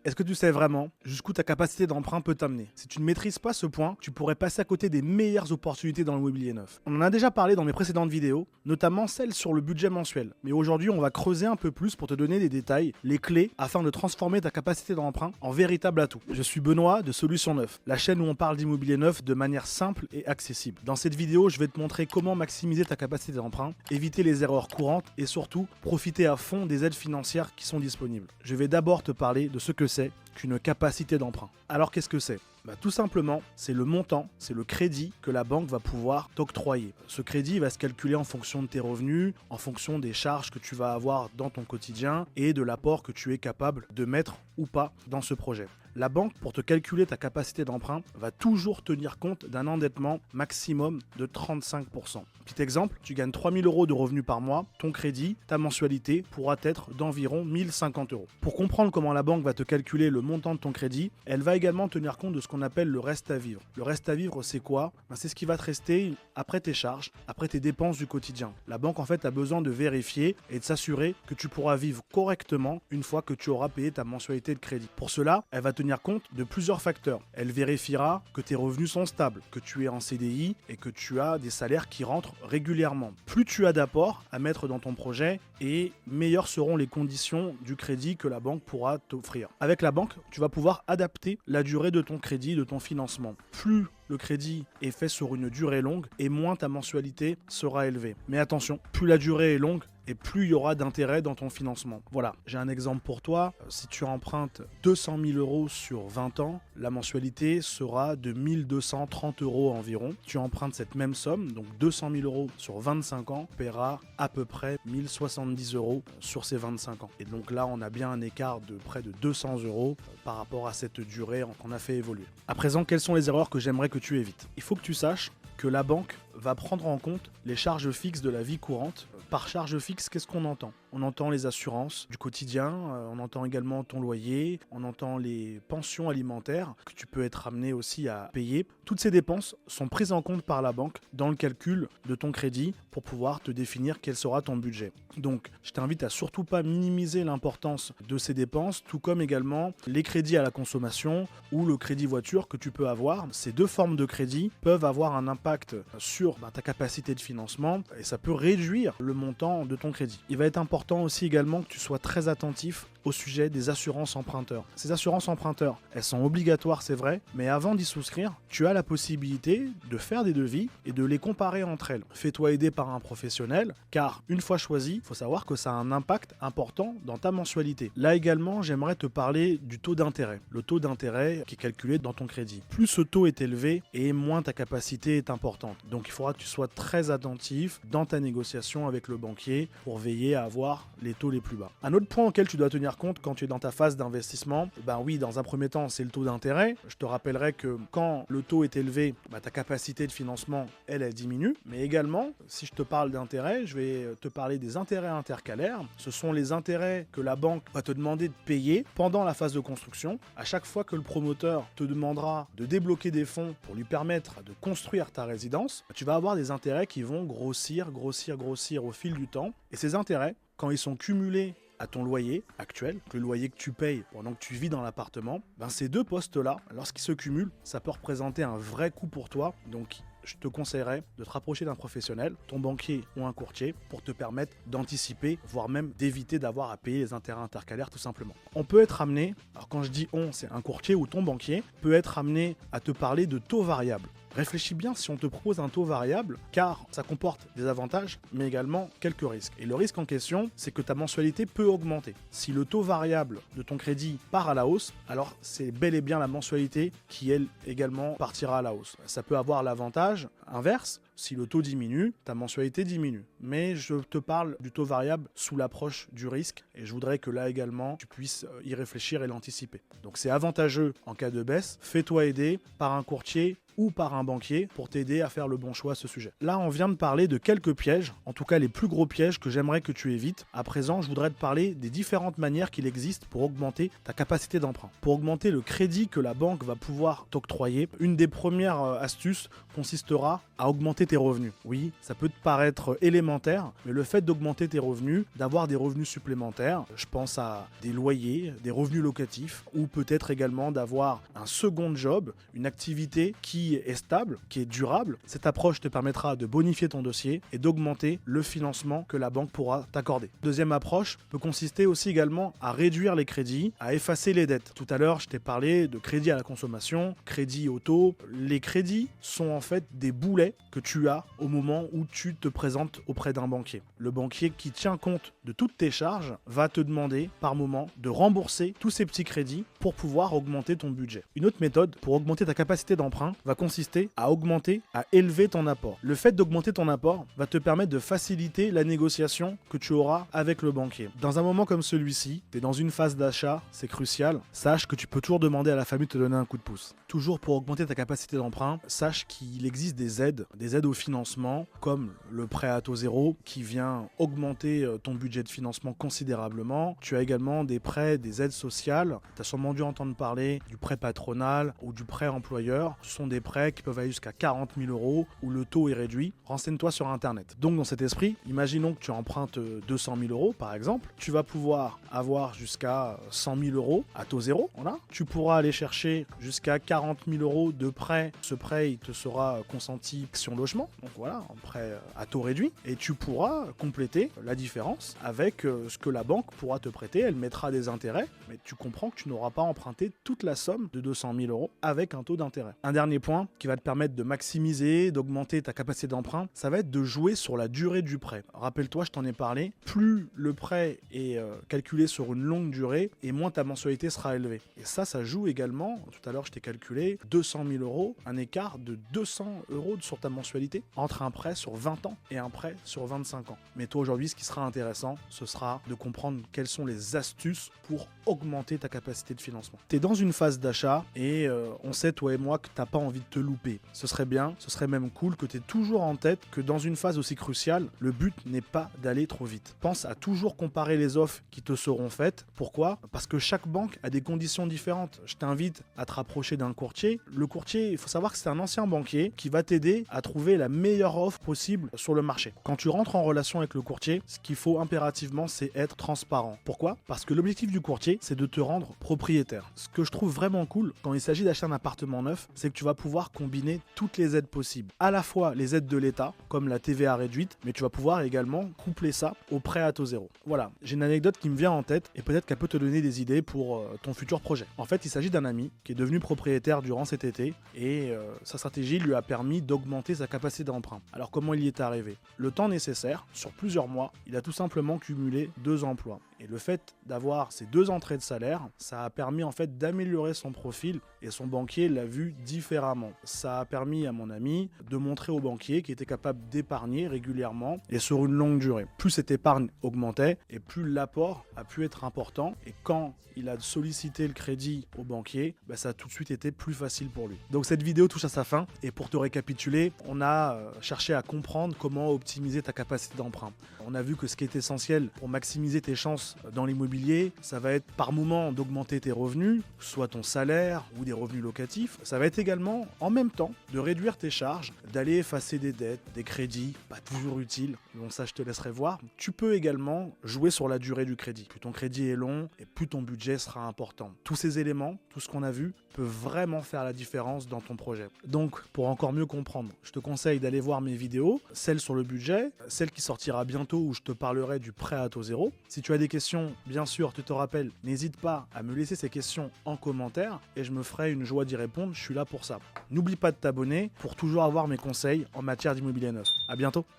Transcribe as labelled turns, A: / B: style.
A: Est-ce que tu sais vraiment jusqu'où ta capacité d'emprunt peut t'amener? Si tu ne maîtrises pas ce point, tu pourrais passer à côté des meilleures opportunités dans l'immobilier neuf. On en a déjà parlé dans mes précédentes vidéos, notamment celle sur le budget mensuel. Mais aujourd'hui, on va creuser un peu plus pour te donner des détails, les clés, afin de transformer ta capacité d'emprunt en véritable atout. Je suis Benoît de Solutions Neuf, la chaîne où on parle d'immobilier neuf de manière simple et accessible. Dans cette vidéo, je vais te montrer comment maximiser ta capacité d'emprunt, éviter les erreurs courantes et surtout profiter à fond des aides financières qui sont disponibles. Je vais d'abord te parler de ce que c'est qu'une capacité d'emprunt. Alors qu'est-ce que c'est? Tout simplement, c'est le montant, c'est le crédit que la banque va pouvoir t'octroyer. Ce crédit va se calculer en fonction de tes revenus, en fonction des charges que tu vas avoir dans ton quotidien et de l'apport que tu es capable de mettre ou pas dans ce projet. La banque, pour te calculer ta capacité d'emprunt, va toujours tenir compte d'un endettement maximum de 35%. Petit exemple, tu gagnes 3 000 € de revenus par mois, ton crédit, ta mensualité pourra être d'environ 1 050 €. Pour comprendre comment la banque va te calculer le montant de ton crédit, elle va également tenir compte de ce qu'on appelle le reste à vivre. Le reste à vivre, c'est quoi? C'est ce qui va te rester après tes charges, après tes dépenses du quotidien. La banque, en fait, a besoin de vérifier et de s'assurer que tu pourras vivre correctement une fois que tu auras payé ta mensualité de crédit. Pour cela, elle va tenir compte de plusieurs facteurs. Elle vérifiera que tes revenus sont stables, que tu es en CDI et que tu as des salaires qui rentrent régulièrement. Plus tu as d'apports à mettre dans ton projet et meilleures seront les conditions du crédit que la banque pourra t'offrir. Avec la banque, tu vas pouvoir adapter la durée de ton crédit, de ton financement. Plus le crédit est fait sur une durée longue et moins ta mensualité sera élevée. Mais attention, plus la durée est longue et plus il y aura d'intérêt dans ton financement. Voilà, j'ai un exemple pour toi. Si tu empruntes 200 000 € sur 20 ans, la mensualité sera de 1 230 € environ. Tu empruntes cette même somme, donc 200 000 € sur 25 ans, tu paieras à peu près 1 070 € sur ces 25 ans. Et donc là, on a bien un écart de près de 200 € par rapport à cette durée qu'on a fait évoluer. À présent, quelles sont les erreurs que j'aimerais que tu évites? Il faut que tu saches que la banque va prendre en compte les charges fixes de la vie courante. Par charge fixe, qu'est-ce qu'on entend? On entend les assurances du quotidien, on entend également ton loyer, on entend les pensions alimentaires que tu peux être amené aussi à payer. Toutes ces dépenses sont prises en compte par la banque dans le calcul de ton crédit pour pouvoir te définir quel sera ton budget. Donc, je t'invite à surtout pas minimiser l'importance de ces dépenses, tout comme également les crédits à la consommation ou le crédit voiture que tu peux avoir. Ces deux formes de crédit peuvent avoir un impact sur ta capacité de financement et ça peut réduire le montant de ton crédit. Il va être important aussi également que tu sois très attentif au sujet des assurances emprunteurs. Ces assurances emprunteurs, elles sont obligatoires, c'est vrai, mais avant d'y souscrire, tu as la possibilité de faire des devis et de les comparer entre elles. Fais-toi aider par un professionnel, car une fois choisi, il faut savoir que ça a un impact important dans ta mensualité. Là également, j'aimerais te parler du taux d'intérêt. Le taux d'intérêt qui est calculé dans ton crédit. Plus ce taux est élevé et moins ta capacité est importante. Donc il faudra que tu sois très attentif dans ta négociation avec le banquier pour veiller à avoir les taux les plus bas. Un autre point auquel tu dois tenir compte quand tu es dans ta phase d'investissement, oui, dans un premier temps, c'est le taux d'intérêt. Je te rappellerai que quand le taux est élevé, ta capacité de financement, elle diminue. Mais également, si je te parle d'intérêt, je vais te parler des intérêts intercalaires. Ce sont les intérêts que la banque va te demander de payer pendant la phase de construction. À chaque fois que le promoteur te demandera de débloquer des fonds pour lui permettre de construire ta résidence, tu vas avoir des intérêts qui vont grossir au fil du temps. Et ces intérêts, quand ils sont cumulés à ton loyer actuel, le loyer que tu payes pendant que tu vis dans l'appartement, ces deux postes-là, lorsqu'ils se cumulent, ça peut représenter un vrai coût pour toi. Donc, je te conseillerais de te rapprocher d'un professionnel, ton banquier ou un courtier, pour te permettre d'anticiper, voire même d'éviter d'avoir à payer les intérêts intercalaires tout simplement. On peut être amené, alors quand je dis on, c'est un courtier ou ton banquier, peut être amené à te parler de taux variables. Réfléchis bien si on te propose un taux variable, car ça comporte des avantages, mais également quelques risques. Et le risque en question, c'est que ta mensualité peut augmenter. Si le taux variable de ton crédit part à la hausse, alors c'est bel et bien la mensualité qui, elle, également partira à la hausse. Ça peut avoir l'avantage inverse. Si le taux diminue, ta mensualité diminue. Mais je te parle du taux variable sous l'approche du risque et je voudrais que là également, tu puisses y réfléchir et l'anticiper. Donc c'est avantageux en cas de baisse. Fais-toi aider par un courtier ou par un banquier pour t'aider à faire le bon choix à ce sujet. Là, on vient de parler de quelques pièges, en tout cas les plus gros pièges que j'aimerais que tu évites. À présent, je voudrais te parler des différentes manières qu'il existe pour augmenter ta capacité d'emprunt. Pour augmenter le crédit que la banque va pouvoir t'octroyer, une des premières astuces consistera à augmenter tes revenus. Oui, ça peut te paraître élémentaire, mais le fait d'augmenter tes revenus, d'avoir des revenus supplémentaires, je pense à des loyers, des revenus locatifs, ou peut-être également d'avoir un second job, une activité qui est stable, qui est durable. Cette approche te permettra de bonifier ton dossier et d'augmenter le financement que la banque pourra t'accorder. Deuxième approche peut consister aussi également à réduire les crédits, à effacer les dettes. Tout à l'heure, je t'ai parlé de crédit à la consommation, crédit auto. Les crédits sont en fait des boulets que tu as au moment où tu te présentes auprès d'un banquier. Le banquier qui tient compte de toutes tes charges va te demander par moment de rembourser tous ces petits crédits pour pouvoir augmenter ton budget. Une autre méthode pour augmenter ta capacité d'emprunt va consister à élever ton apport. Le fait d'augmenter ton apport va te permettre de faciliter la négociation que tu auras avec le banquier. Dans un moment comme celui-ci, tu es dans une phase d'achat, c'est crucial, sache que tu peux toujours demander à la famille de te donner un coup de pouce. Toujours pour augmenter ta capacité d'emprunt, sache qu'il existe des aides au financement, comme le prêt à taux zéro qui vient augmenter ton budget de financement considérablement. Tu as également des prêts, des aides sociales. Tu as sûrement dû entendre parler du prêt patronal ou du prêt employeur. Ce sont des prêts qui peuvent aller jusqu'à 40 000 € où le taux est réduit. Renseigne-toi sur Internet. Donc dans cet esprit, imaginons que tu empruntes 200 000 € par exemple. Tu vas pouvoir avoir jusqu'à 100 000 € à taux zéro. Voilà. Tu pourras aller chercher jusqu'à 40 000 € de prêt. Ce prêt, il te sera consenti Action Logement. Donc voilà, un prêt à taux réduit. Et tu pourras compléter la différence avec ce que la banque pourra te prêter. Elle mettra des intérêts, mais tu comprends que tu n'auras pas emprunté toute la somme de 200 000 € avec un taux d'intérêt. Un dernier point qui va te permettre de maximiser, d'augmenter ta capacité d'emprunt, ça va être de jouer sur la durée du prêt. Rappelle-toi, je t'en ai parlé, plus le prêt est calculé sur une longue durée et moins ta mensualité sera élevée. Et ça joue également, tout à l'heure je t'ai calculé, 200 000 €, un écart de 200 € sur ta mensualité entre un prêt sur 20 ans et un prêt sur 25 ans. Mais toi aujourd'hui, ce qui sera intéressant, ce sera de comprendre quelles sont les astuces pour augmenter ta capacité de financement. Tu es dans une phase d'achat et on sait, toi et moi, que tu n'as pas envie de te louper. Ce serait bien, ce serait même cool que tu aies toujours en tête que dans une phase aussi cruciale, le but n'est pas d'aller trop vite. Pense à toujours comparer les offres qui te seront faites. Pourquoi ? Parce que chaque banque a des conditions différentes. Je t'invite à te rapprocher d'un courtier. Le courtier, il faut savoir que c'est un ancien banquier qui va t'aider à trouver la meilleure offre possible sur le marché. Quand tu rentres en relation avec le courtier, ce qu'il faut impérativement, c'est être transparent. Pourquoi ? Parce que l'objectif du courtier, c'est de te rendre propriétaire. Ce que je trouve vraiment cool quand il s'agit d'acheter un appartement neuf, c'est que tu vas pouvoir combiner toutes les aides possibles. À la fois les aides de l'État, comme la TVA réduite, mais tu vas pouvoir également coupler ça au prêt à taux zéro. Voilà, j'ai une anecdote qui me vient en tête et peut-être qu'elle peut te donner des idées pour ton futur projet. En fait, il s'agit d'un ami qui est devenu propriétaire durant cet été et sa stratégie lui a permis d'augmenter sa capacité d'emprunt. Alors comment il y est arrivé ? Le temps nécessaire, sur plusieurs mois, il a tout simplement cumulé 2 emplois. Et le fait d'avoir ces 2 entrées de salaire, ça a permis en fait d'améliorer son profil et son banquier l'a vu différemment. Ça a permis à mon ami de montrer au banquier qu'il était capable d'épargner régulièrement et sur une longue durée. Plus cette épargne augmentait et plus l'apport a pu être important et quand il a sollicité le crédit au banquier, ça a tout de suite été plus facile pour lui. Donc cette vidéo touche à sa fin et pour te récapituler, on a cherché à comprendre comment optimiser ta capacité d'emprunt. On a vu que ce qui est essentiel pour maximiser tes chances dans l'immobilier, ça va être par moment d'augmenter tes revenus, soit ton salaire ou des revenus locatifs. Ça va être également en même temps de réduire tes charges, d'aller effacer des dettes, des crédits, pas toujours utiles, donc ça je te laisserai voir. Tu peux également jouer sur la durée du crédit. Plus ton crédit est long et plus ton budget sera important. Tous ces éléments, tout ce qu'on a vu, peut vraiment faire la différence dans ton projet. Donc pour encore mieux comprendre, je te conseille d'aller voir mes vidéos, celle sur le budget, celle qui sortira bientôt où je te parlerai du prêt à taux zéro. Si tu as des questions, bien sûr, tu te rappelles, n'hésite pas à me laisser ces questions en commentaire et je me ferai une joie d'y répondre, je suis là pour ça. N'oublie pas de t'abonner pour toujours avoir mes conseils en matière d'immobilier neuf. À bientôt.